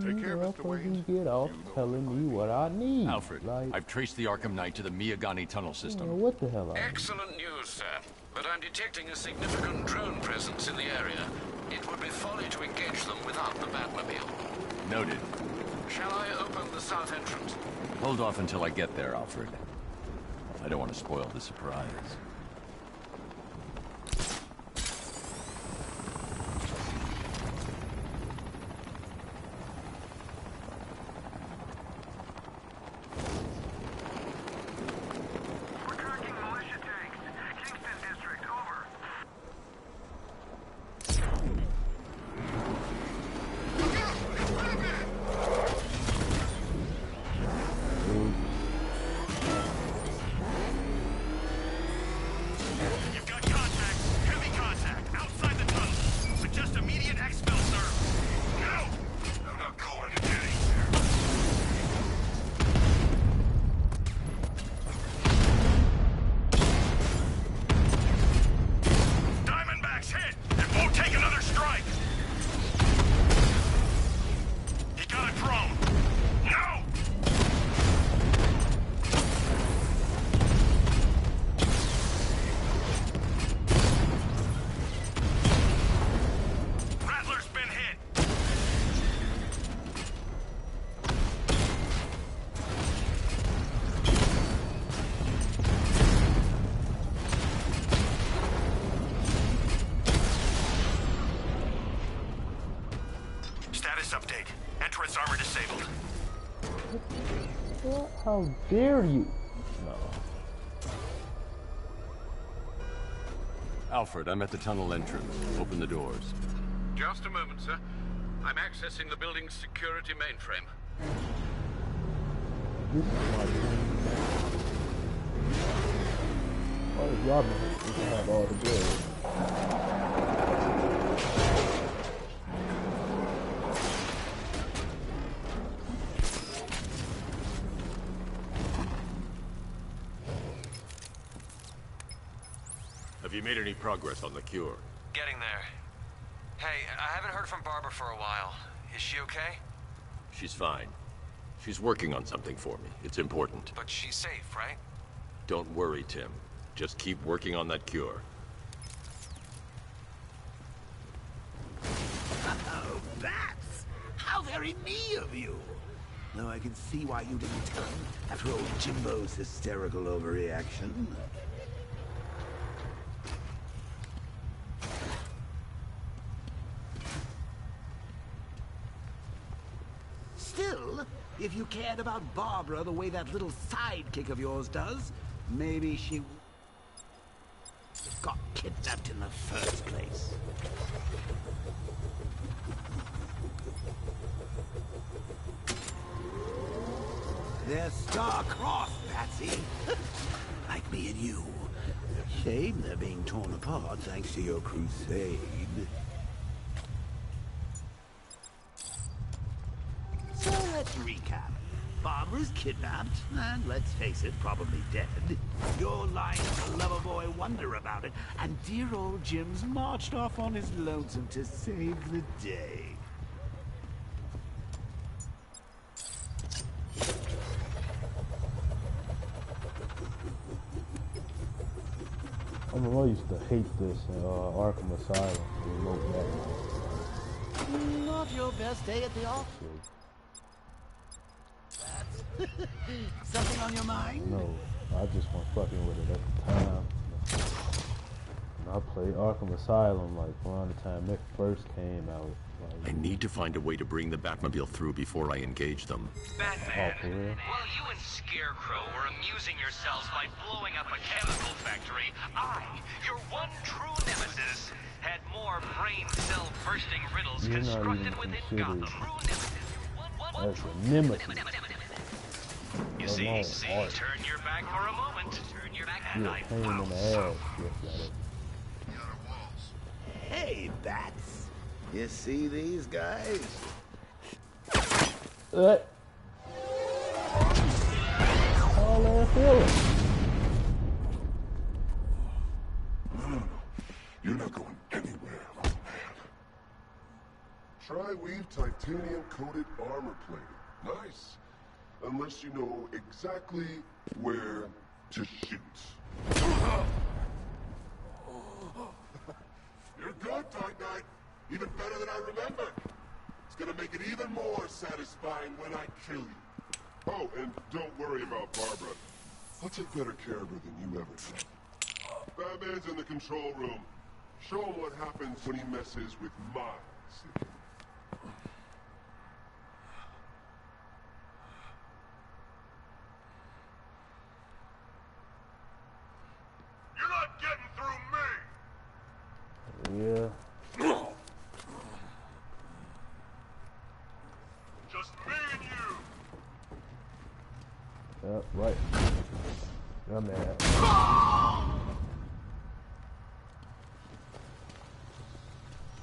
Take care, Mr. Wayne. Get off telling me what I need. Alfred, I've traced the Arkham Knight to the Miyagani tunnel system. What the hell? Excellent news, sir. But I'm detecting a significant drone presence in the area. It would be folly to engage them without the Batmobile. Noted. Shall I open the south entrance? Hold off until I get there, Alfred. I don't want to spoil the surprise. How dare you? No. Alfred, I'm at the tunnel entrance. Open the doors. Just a moment, sir. I'm accessing the building's security mainframe. This is my dream. Why does Robin have all the goods? Have you made any progress on the cure? Getting there. Hey, I haven't heard from Barbara for a while. Is she okay? She's fine. She's working on something for me. It's important. But she's safe, right? Don't worry, Tim. Just keep working on that cure. Oh, bats! How very me of you! Though I can see why you didn't tell him after old Jimbo's hysterical overreaction. Still, if you cared about Barbara the way that little sidekick of yours does, maybe she got kidnapped in the first place. They're star-crossed, Patsy. Like me and you. Shame they're being torn apart thanks to your crusade. So let's recap. Barbara's kidnapped, and let's face it, probably dead. You're lying to Loverboy wonder about it, and dear old Jim's marched off on his lonesome to save the day. I remember I used to hate this Arkham Asylum, the remote Batman. Not your best day at the office. Something on your mind? No, I just wasn't fucking with it at the time. When I played Arkham Asylum like around the time it first came out. I need to find a way to bring the Batmobile through before I engage them. Batman, for real? while you and Scarecrow were amusing yourselves by blowing up a chemical factory, I, your one true nemesis, had more brain cell bursting riddles You're constructed not within even Gotham. considered as a nemesis. You see, turn your back for a moment. Turn your back and You're a I pain in the ass. Yes, Hey, Bats. You see these guys? All that feeling. No. You're not going anywhere, little man. Tri-weave titanium-coated armor plating. Nice. Unless you know exactly where to shoot. You're good, Dark Knight. Even better than I remember. It's gonna make it even more satisfying when I kill you. Oh, and don't worry about Barbara. I'll take better care of her than you ever did. Batman's in the control room. Show him what happens when he messes with my city. You're not getting through me! Yeah. Just me and you! Yep, right. I'm mad.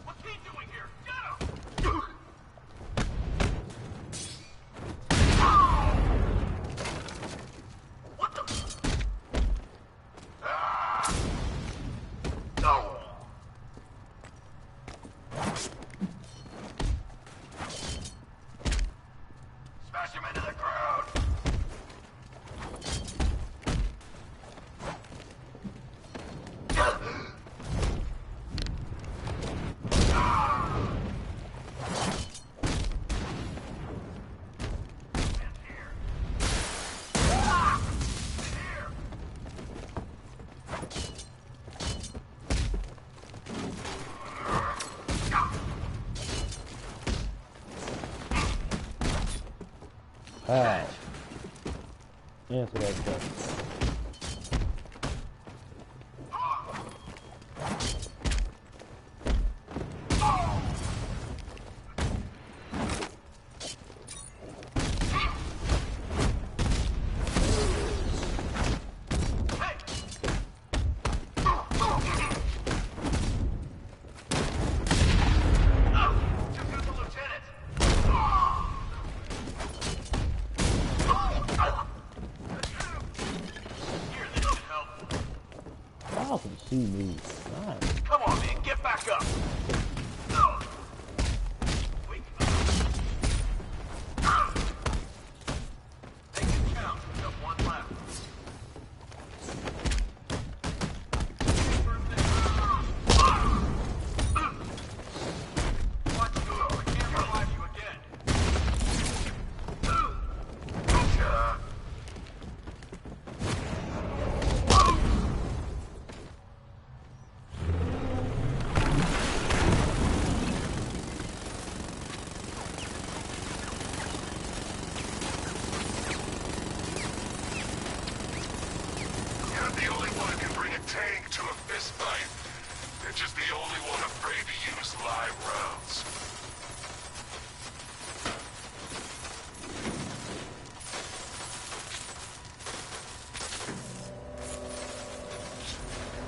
What's he doing here? Get him! What the? No! Smash him into the ground! How? Answer that question. Y'all can see me. Nice. Come on, man, get back up. Make it count. We got one left. Watch you, I can't revive you again. You're the only one who can bring a tank to a fist fight. You're just the only one afraid to use live rounds.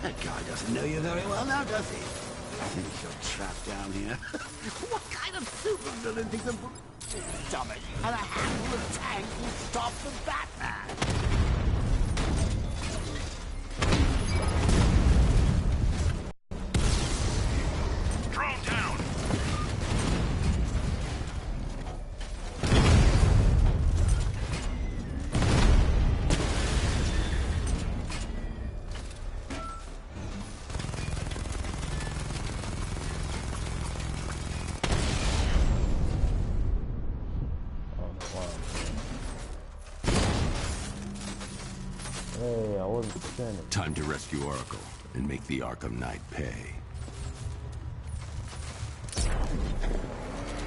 That guy doesn't know you very well now, does he? Thinks you're trapped down here. What kind of supervillain thinks a dummy and a handful of tanks will stop the Batman? Drone down! Hey, I wasn't pretending. Time to rescue Oracle and make the Arkham Knight pay.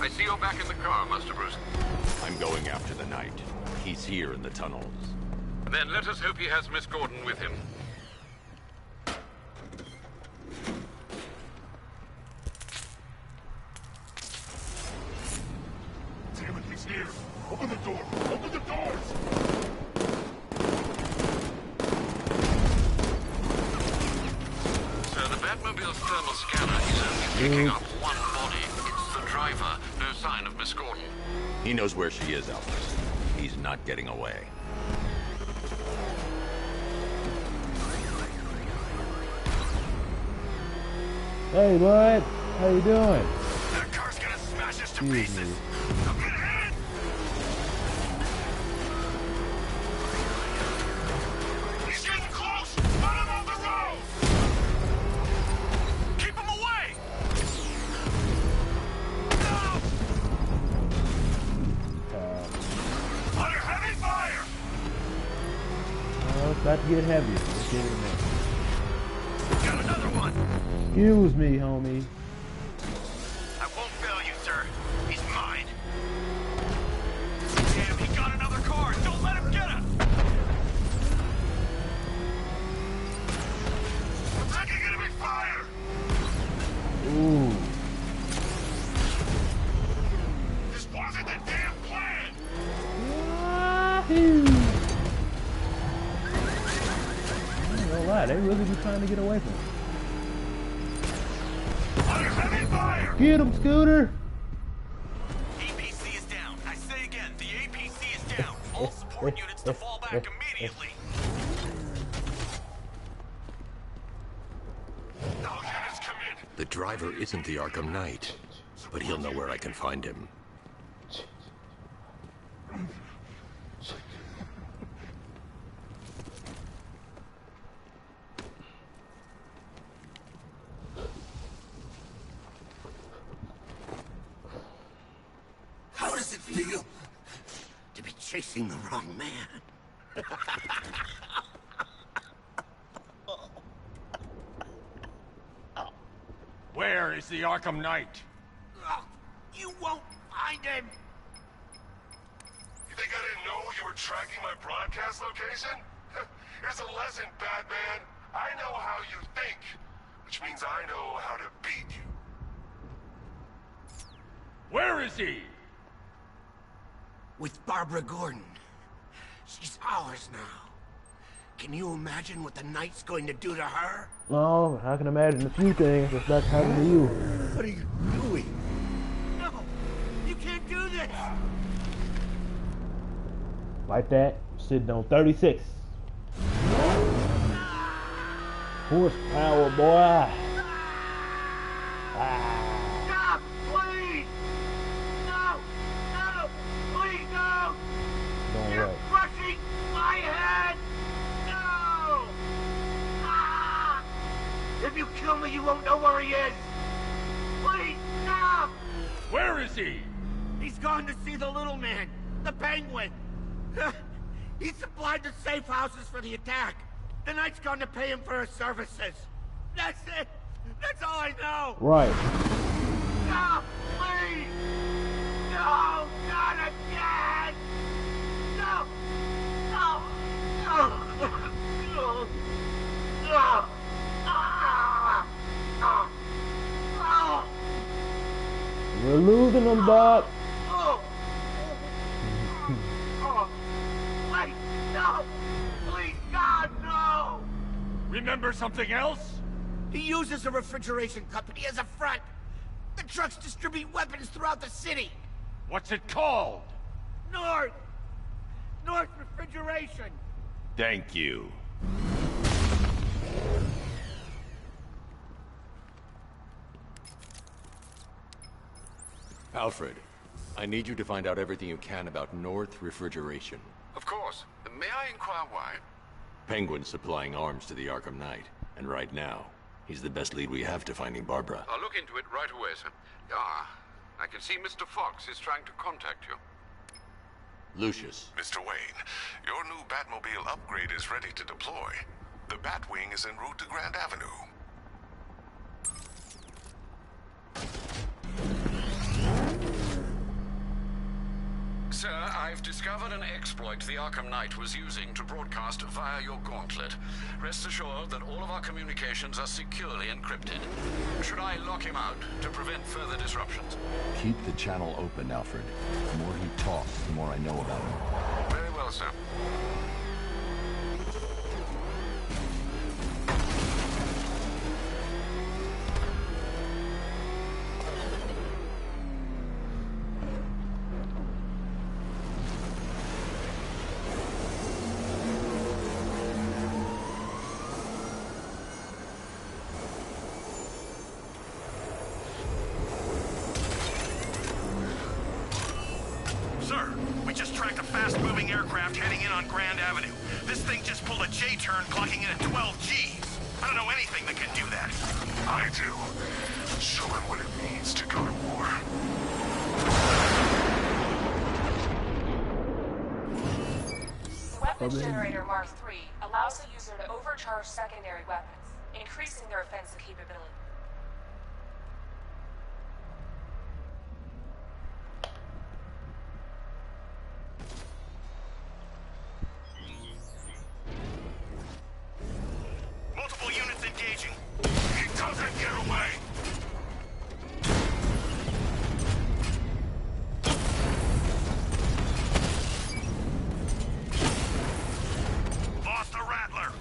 I see you're back in the car, Master Bruce. I'm going after the Knight. He's here in the tunnels. Then let us hope he has Miss Gordon with him. Damn it, he's here! Open the door! Open the doors! Sir, the Batmobile's thermal scanner is only picking up one body. It's the driver. No sign of Miss Gordon. He knows where she is, Alfred. He's not getting away. Hey, bud. How you doing? That car's gonna smash us to Excuse pieces! me. I'm gonna hit! He's getting close! Let him on the road! Keep him away! No! Under heavy fire! Oh, it's about to get heavy. Let's get it in there. Got another one. Excuse me, homie. I won't fail you, sir. He's mine. Damn, he got another car. Don't let him get him. I'm taking enemy fire! Ooh. This wasn't the damn plan! Wahoo! I ain't gonna lie, they really be trying to get away from him. Under heavy fire! Get him, Scooter! APC is down. I say again, the APC is down. All support units to fall back immediately. All units come in! The driver isn't the Arkham Knight, but he'll know where I can find him. How does it feel to be chasing the wrong man? Where is the Arkham Knight? You won't find him! You think I didn't know you were tracking my broadcast location? Here's a lesson, Batman. I know how you think, which means I know how to beat you. Where is he? With Barbara Gordon. She's ours now. Can you imagine what the Knight's going to do to her? No, I can imagine a few things that's not happening to you. What are you doing? No! You can't do this! Like that, sitting on 36. Horsepower, boy. Stop, please! No! No! Please, no! Don't You're worry. crushing my head! No! Ah! If you kill me, you won't know where he is! Please, stop! Where is he? He's gone to see the little man, the penguin. He supplied the safe houses for the attack. The Knight's gone to pay him for his services. That's it. That's all I know. Right. Stop, please. No, not again. No. No. No. No. No. Ah. Ah. Ah. We're losing them, Doc. Oh. Oh. Wait. No. Please, God, no. Remember something else? He uses a refrigeration company as a front. The trucks distribute weapons throughout the city. What's it called? North Refrigeration. Thank you. Alfred, I need you to find out everything you can about North Refrigeration. Of course. May I inquire why? Penguin's supplying arms to the Arkham Knight, and right now, he's the best lead we have to finding Barbara. I'll look into it right away, sir. I can see Mr. Fox is trying to contact you. Lucius. Mr. Wayne, your new Batmobile upgrade is ready to deploy. The Batwing is en route to Grand Avenue. Sir, I've discovered an exploit the Arkham Knight was using to broadcast via your gauntlet. Rest assured that all of our communications are securely encrypted. Should I lock him out to prevent further disruptions? Keep the channel open, Alfred. The more he talks, the more I know about him. Very well, sir. Sir, we just tracked a fast-moving aircraft heading in on Grand Avenue. This thing just pulled a J-turn, clocking in at 12 Gs. I don't know anything that can do that. I do. Show him what it means to go to war. The weapons generator Mark III allows the user to overcharge secondary weapons, increasing their offensive capability. Multiple units engaging. He doesn't get away! Lost the Rattler.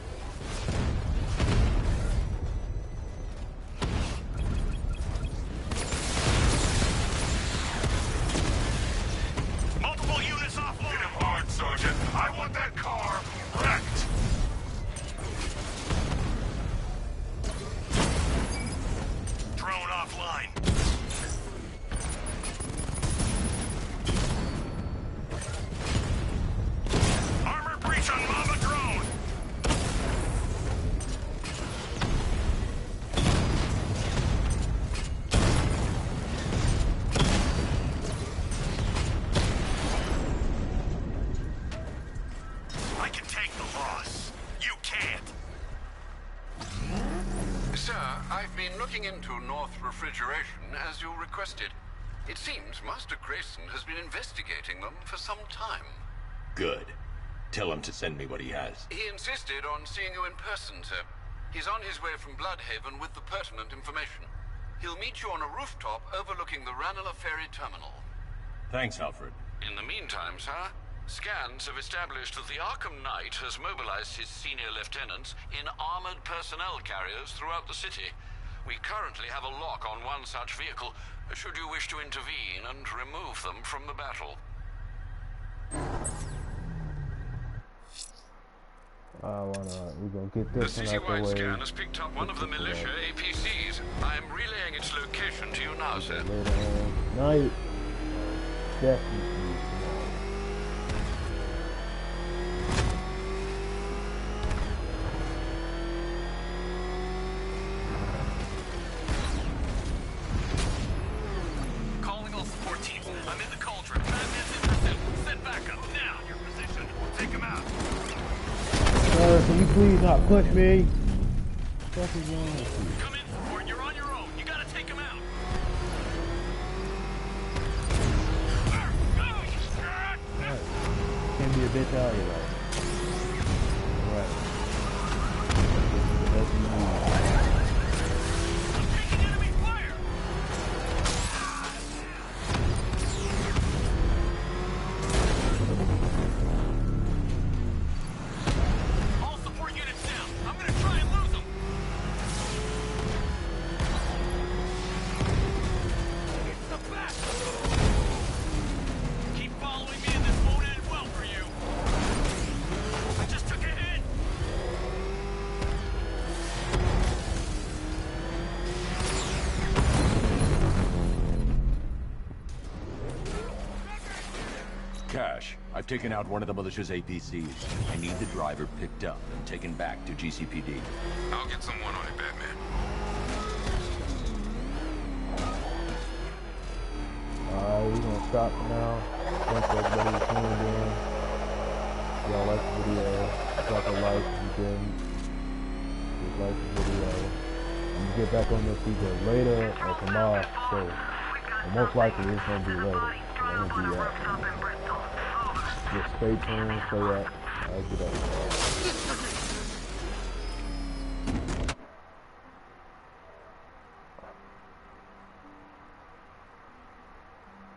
Multiple units offloaded. Hit him hard, Sergeant. I want that car wrecked. Drone offline. Armor breach on Mama drone. I can take the loss. You can't. Sir, I've been looking into North Refrigeration as you requested. It seems Master Grayson has been investigating them for some time. Good. Tell him to send me what he has. He insisted on seeing you in person, sir. He's on his way from Bloodhaven with the pertinent information. He'll meet you on a rooftop overlooking the Ranelagh Ferry Terminal. Thanks, Alfred. In the meantime, sir, scans have established that the Arkham Knight has mobilized his senior lieutenants in armored personnel carriers throughout the city. We currently have a lock on one such vehicle, should you wish to intervene and remove them from the battle. We're gonna get The this one out the citywide way. scan has picked up one of the militia APCs. I am relaying its location to you now, sir. Later on night. Definitely. Calling all support teams. I'm in the cauldron. Batman's in pursuit. Send backup. Now, your position. Take him out. Sir, can you please not push me? What is wrong with you? Come in, support. You're on your own. You gotta take him out. Can't be a bitch out here, like. Right. That's me. All support units down. I'm gonna try and lose them. It's the back. Keep following me and this won't end well for you. I just took a hit. Cash, I've taken out one of the militia's APCs. I need the driver picked up and taken back to GCPD. I'll get someone on it, Batman. Alright, we're gonna stop for now. Thanks for everybody who tuned in. If y'all like the video, drop a like if you didn't. Just like the video. I'm gonna get back on this either later or tomorrow. So, most likely it's gonna be later. I'm gonna be out. Just stay tuned, stay up. I'll get up.